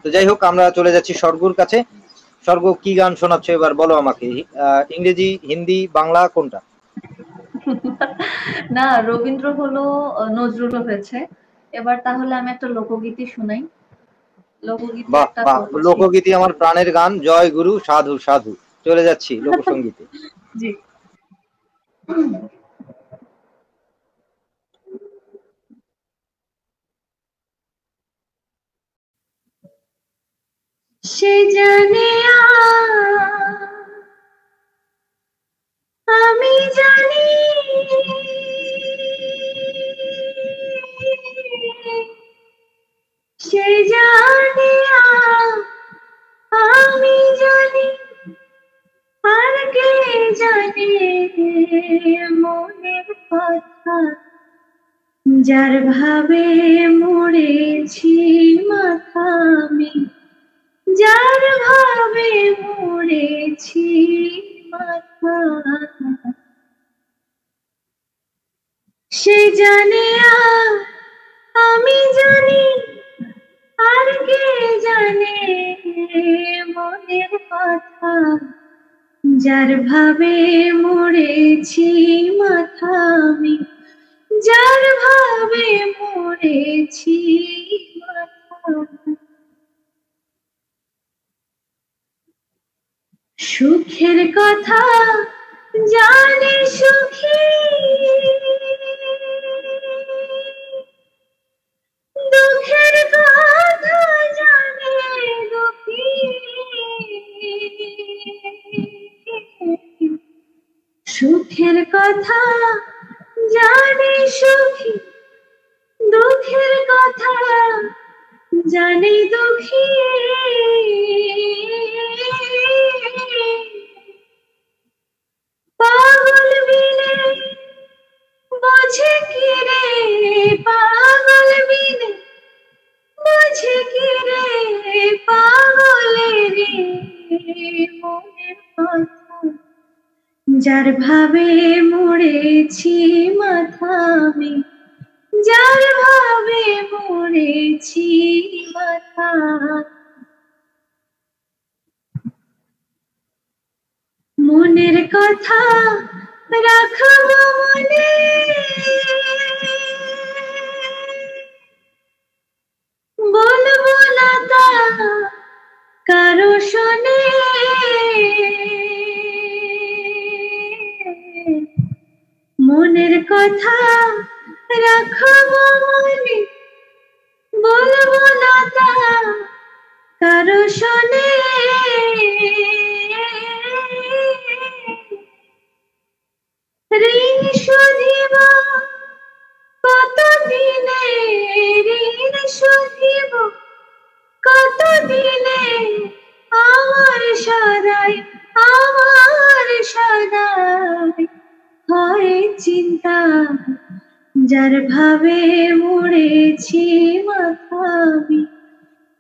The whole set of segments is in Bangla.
তো যাই হোক, আমরা চলে যাচ্ছি স্বর্গর কাছে। স্বর্গ, কি গান শোনাচ্ছ এবার, বলো আমাকে। ইংরেজি, হিন্দি, বাংলা, কোনটা? না, রবীন্দ্র হলো, নজরুলও হয়েছে। এবার তাহলে আমি একটা লোকগীতি শুনাই। লোকগীতি বাহ একটা বাহ, করছি। লোকগীতি আমার প্রাণের গান। জয় গুরু, সাধু সাধু। চলে যাচ্ছি লোকসঙ্গীতে। জি। সে জানে আমি জানি, সে জানে আমি জানি, আর কে জানে মনের কথা, যার ভাবে মরেছি মাথা আমি, যার ভাবে মরেছি মাথা। সে জানে আমি জানি, আর কে জানে মনের কথা, যার ভাবে মরেছি মাথা আমি, যার ভাবে মরেছি মাথা। সুখের কথা জানি সুখী, দুঃখের কথা জানে দুঃখী, সুখের কথা জানি সুখী, দুঃখের কথা জানি দুঃখী। পাগল বিনে বোঝে কি রে, পাগল বিনে বোঝে কি রে পাগলের মনের কথা, যার ভাবে মরেছি মাথা আমি, যার ভাবে মরেছি মাথা। মনের কথা রাখবো মনে, বলবো না তা কারো শোনে, মনের কথা রাখবো মনে, বলবো না তা কারো শোনে। ঋণ শুধিব কতদিনে, ঋণ শুধিব কতদিনে, আমার সদাই, আমার সদাই হয় চিন্তা, যার ভাবে মরেছি মাথা আমি,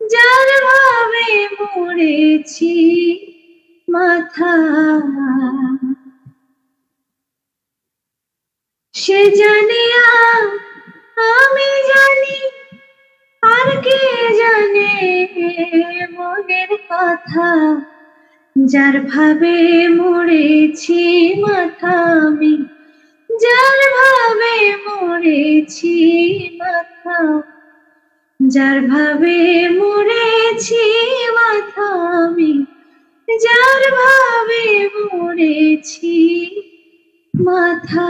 যার ভাবে মরেছি মাথা। সে জানে আমি জানি, আর কে জানে মনের কথা, যার ভাবে মরেছি মাথা আমি, যার ভাবে মরেছি মাথা, যার ভাবে মরেছি মাথা আমি, যার ভাবে মরেছি মাথা।